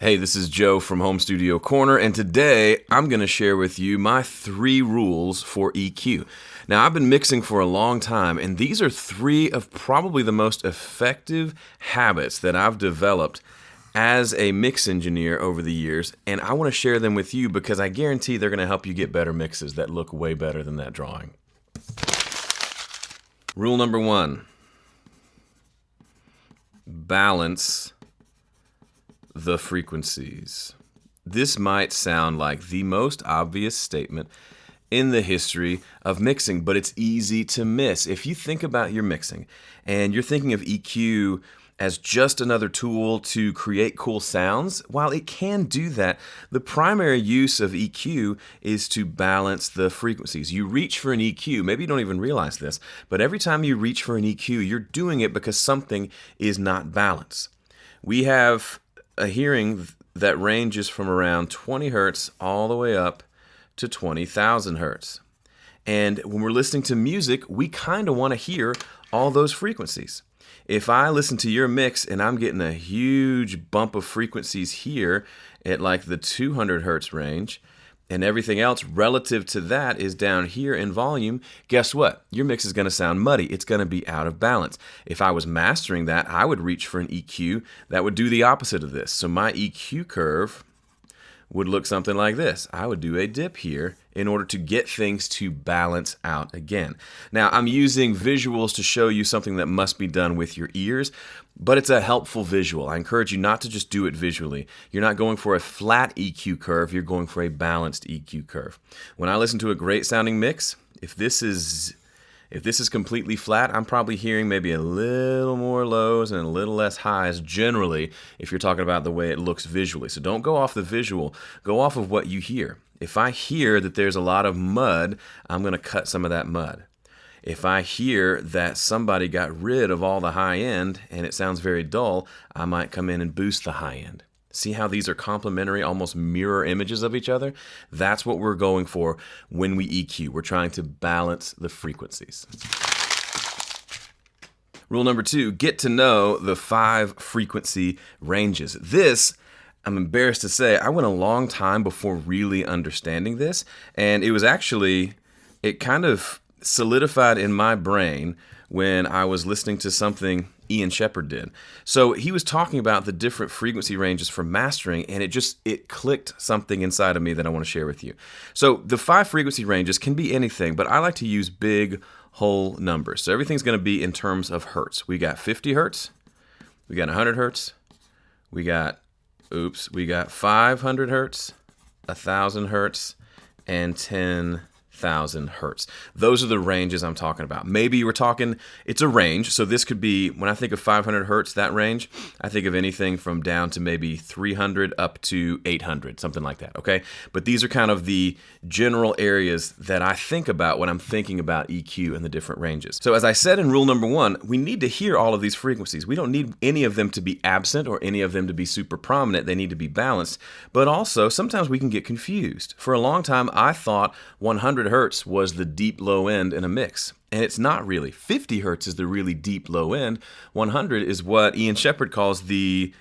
Hey, this is Joe from Home Studio Corner, and today I'm going to share with you my 3 rules for EQ. Now, I've been mixing for a long time, and these are 3 of probably the most effective habits that I've developed as a mix engineer over the years, and I want to share them with you because I guarantee they're going to help you get better mixes that look way better than that drawing. Rule number 1, balance the frequencies. This might sound like the most obvious statement in the history of mixing, but it's easy to miss. If you think about your mixing and you're thinking of EQ as just another tool to create cool sounds, while it can do that, the primary use of EQ is to balance the frequencies. You reach for an EQ, maybe you don't even realize this, but every time you reach for an EQ, you're doing it because something is not balanced. We have a hearing that ranges from around 20 hertz all the way up to 20,000 hertz. And when we're listening to music, we kind of want to hear all those frequencies. If I listen to your mix and I'm getting a huge bump of frequencies here at like the 200 hertz range, and everything else relative to that is down here in volume, guess what? Your mix is going to sound muddy. It's going to be out of balance. If I was mastering that, I would reach for an EQ that would do the opposite of this. So my EQ curve would look something like this. I would do a dip here in order to get things to balance out again. Now, I'm using visuals to show you something that must be done with your ears, but it's a helpful visual. I encourage you not to just do it visually. You're not going for a flat EQ curve, you're going for a balanced EQ curve. When I listen to a great sounding mix, if this is completely flat, I'm probably hearing maybe a little more lows and a little less highs generally if you're talking about the way it looks visually. So don't go off the visual, go off of what you hear. If I hear that there's a lot of mud, I'm going to cut some of that mud. If I hear that somebody got rid of all the high end and it sounds very dull, I might come in and boost the high end. See how these are complementary, almost mirror images of each other? That's what we're going for when we EQ. We're trying to balance the frequencies. Rule number 2, get to know the 5 frequency ranges. This, I'm embarrassed to say, I went a long time before really understanding this, and it kind of solidified in my brain when I was listening to something Ian Shepherd did. So he was talking about the different frequency ranges for mastering, and it clicked something inside of me that I want to share with you. So the 5 frequency ranges can be anything, but I like to use big whole numbers. So everything's going to be in terms of hertz. We got 50 hertz, we got 100 hertz, we got 500 hertz, 1,000 hertz, and 10,000 hertz. Those are the ranges I'm talking about. Maybe you were talking, it's a range, so this could be, when I think of 500 hertz, that range, I think of anything from down to maybe 300 up to 800, something like that, okay? But these are kind of the general areas that I think about when I'm thinking about EQ and the different ranges. So as I said in rule number 1, we need to hear all of these frequencies. We don't need any of them to be absent or any of them to be super prominent. They need to be balanced, but also sometimes we can get confused. For a long time, I thought 100 hertz was the deep low end in a mix, and it's not really. 50 hertz is the really deep low end. 100 is what Ian Shepherd calls the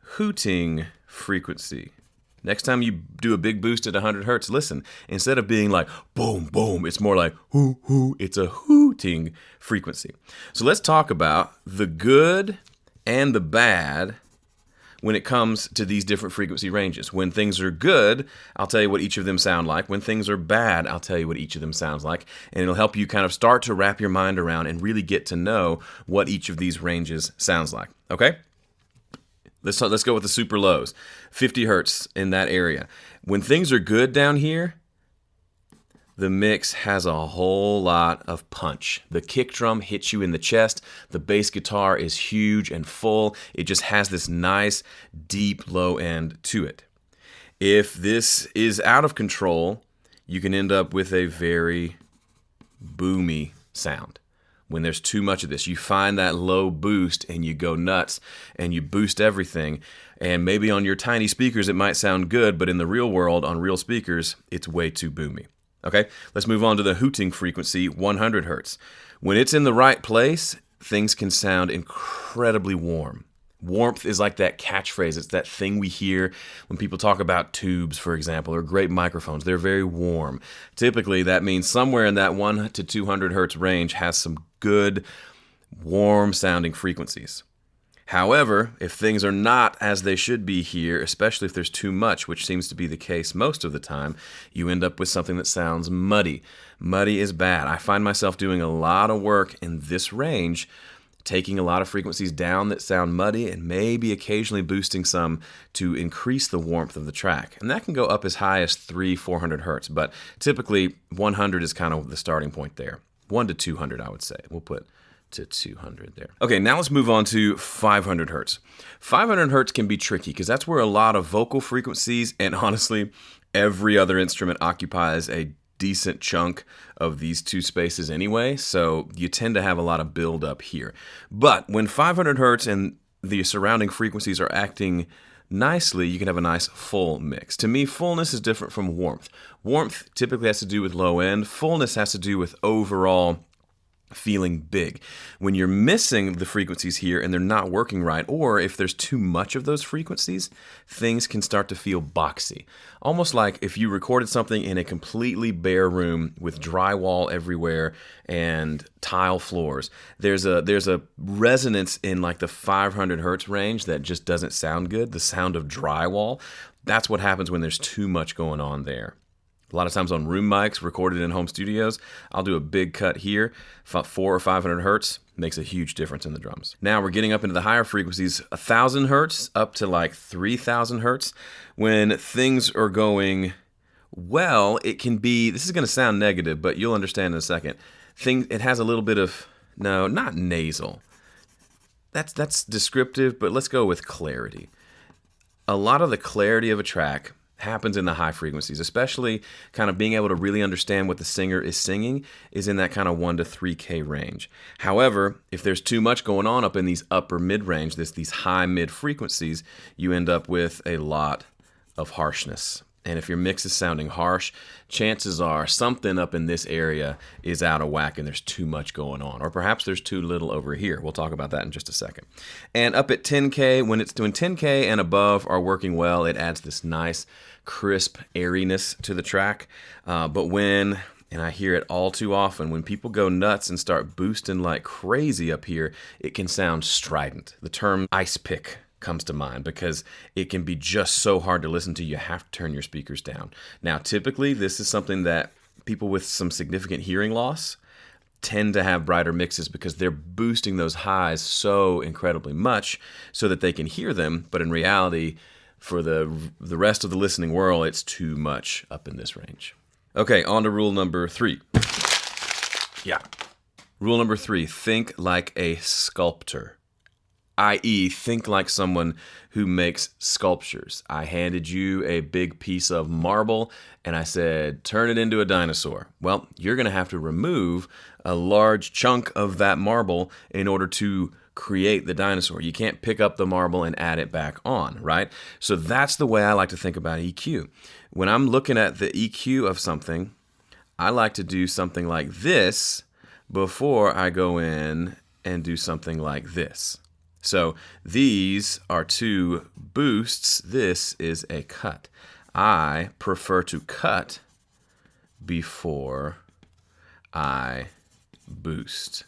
hooting frequency. Next time you do a big boost at 100 hertz, listen, instead of being like boom, boom, it's more like hoo, hoo. It's a hooting frequency. So let's talk about the good and the bad when it comes to these different frequency ranges. When things are good, I'll tell you what each of them sound like. When things are bad, I'll tell you what each of them sounds like. And it'll help you kind of start to wrap your mind around and really get to know what each of these ranges sounds like. Okay? Let's go with the super lows. 50 hertz in that area. When things are good down here, the mix has a whole lot of punch. The kick drum hits you in the chest. The bass guitar is huge and full. It just has this nice, deep, low end to it. If this is out of control, you can end up with a very boomy sound. When there's too much of this, you find that low boost and you go nuts and you boost everything. And maybe on your tiny speakers it might sound good, but in the real world, on real speakers, it's way too boomy. Okay, let's move on to the hooting frequency, 100 hertz. When it's in the right place, things can sound incredibly warm. Warmth is like that catchphrase. It's that thing we hear when people talk about tubes, for example, or great microphones. They're very warm. Typically, that means somewhere in that 1 to 200 hertz range has some good, warm-sounding frequencies. However, if things are not as they should be here, especially if there's too much, which seems to be the case most of the time, you end up with something that sounds muddy. Muddy is bad. I find myself doing a lot of work in this range, taking a lot of frequencies down that sound muddy and maybe occasionally boosting some to increase the warmth of the track. And that can go up as high as 400 hertz, but typically 100 is kind of the starting point there. 1 to 200, I would say. We'll put to 200 there. Okay, now let's move on to 500 hertz. 500 hertz can be tricky because that's where a lot of vocal frequencies and honestly, every other instrument occupies a decent chunk of these two spaces anyway, so you tend to have a lot of build up here. But when 500 hertz and the surrounding frequencies are acting nicely, you can have a nice full mix. To me, fullness is different from warmth. Warmth typically has to do with low end. Fullness has to do with overall feeling big. When you're missing the frequencies here and they're not working right, or if there's too much of those frequencies, things can start to feel boxy. Almost like if you recorded something in a completely bare room with drywall everywhere and tile floors. There's a resonance in like the 500 hertz range that just doesn't sound good. The sound of drywall. That's what happens when there's too much going on there. A lot of times on room mics recorded in home studios, I'll do a big cut here, 400 or 500 hertz, makes a huge difference in the drums. Now we're getting up into the higher frequencies, 1,000 hertz up to like 3,000 hertz. When things are going well, it can be, this is going to sound negative, but you'll understand in a second. It has a little bit of, no, not nasal. That's descriptive, but let's go with clarity. A lot of the clarity of a track happens in the high frequencies, especially kind of being able to really understand what the singer is singing is in that kind of 1 to 3K range. However, if there's too much going on up in these upper mid-range, these high mid frequencies, you end up with a lot of harshness. And if your mix is sounding harsh, chances are something up in this area is out of whack and there's too much going on. Or perhaps there's too little over here. We'll talk about that in just a second. And up at 10K, when it's doing 10K and above are working well, it adds this nice, crisp airiness to the track. But when, and I hear it all too often, when people go nuts and start boosting like crazy up here, it can sound strident. The term ice pick comes to mind because it can be just so hard to listen to. You have to turn your speakers down. Now, typically, this is something that people with some significant hearing loss tend to have brighter mixes because they're boosting those highs so incredibly much so that they can hear them. But in reality, for the rest of the listening world, it's too much up in this range. Okay, on to rule number 3. Yeah. Rule number 3, think like a sculptor. I.e., think like someone who makes sculptures. I handed you a big piece of marble and I said, turn it into a dinosaur. Well, you're going to have to remove a large chunk of that marble in order to create the dinosaur. You can't pick up the marble and add it back on, right? So that's the way I like to think about EQ. When I'm looking at the EQ of something, I like to do something like this before I go in and do something like this. So these are 2 boosts. This is a cut. I prefer to cut before I boost.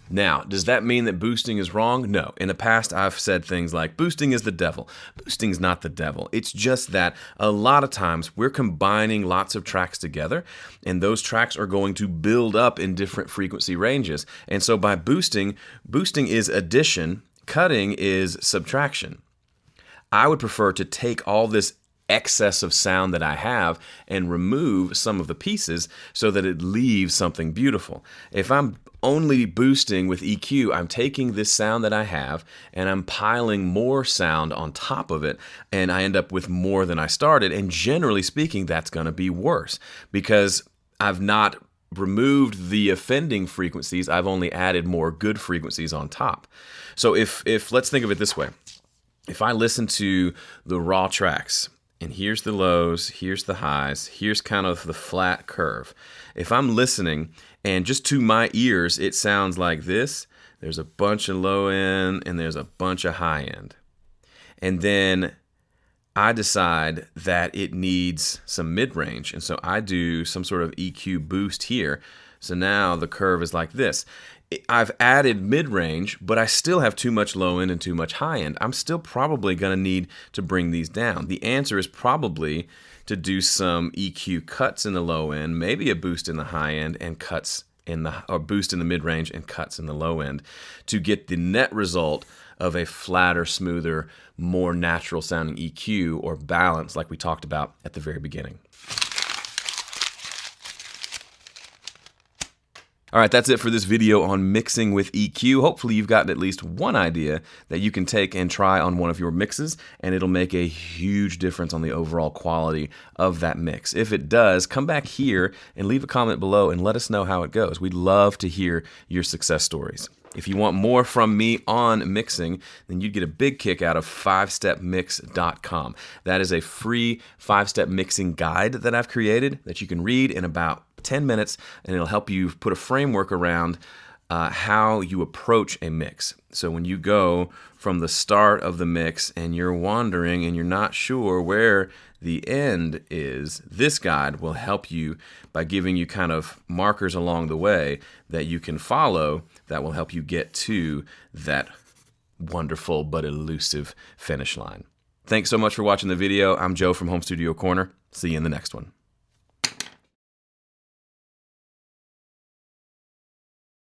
Now, does that mean that boosting is wrong? No. In the past, I've said things like, boosting is the devil. Boosting's not the devil. It's just that a lot of times we're combining lots of tracks together, and those tracks are going to build up in different frequency ranges. And so by boosting is addition, cutting is subtraction. I would prefer to take all this excess of sound that I have and remove some of the pieces so that it leaves something beautiful. If I'm only boosting with EQ, I'm taking this sound that I have and I'm piling more sound on top of it, and I end up with more than I started. And generally speaking, that's going to be worse because I've not removed the offending frequencies. I've only added more good frequencies on top. So if let's think of it this way. If I listen to the raw tracks, and here's the lows, here's the highs, here's kind of the flat curve. If I'm listening and just to my ears, it sounds like this, there's a bunch of low end, and there's a bunch of high end. And then I decide that it needs some mid-range, and so I do some sort of EQ boost here. So now the curve is like this. I've added mid-range, but I still have too much low end and too much high end. I'm still probably going to need to bring these down. The answer is probably to do some EQ cuts in the low end, maybe a boost in the high end, and cuts in the, or boost in the mid-range and cuts in the low end, to get the net result of a flatter, smoother, more natural sounding EQ or balance, like we talked about at the very beginning. All right, that's it for this video on mixing with EQ. Hopefully you've gotten at least one idea that you can take and try on one of your mixes, and it'll make a huge difference on the overall quality of that mix. If it does, come back here and leave a comment below and let us know how it goes. We'd love to hear your success stories. If you want more from me on mixing, then you'd get a big kick out of 5stepmix.com. That is a free 5-step mixing guide that I've created that you can read in about 10 minutes, and it'll help you put a framework around how you approach a mix. So when you go from the start of the mix and you're wandering and you're not sure where the end is, this guide will help you by giving you kind of markers along the way that you can follow that will help you get to that wonderful but elusive finish line. Thanks so much for watching the video. I'm Joe from Home Studio Corner. See you in the next one.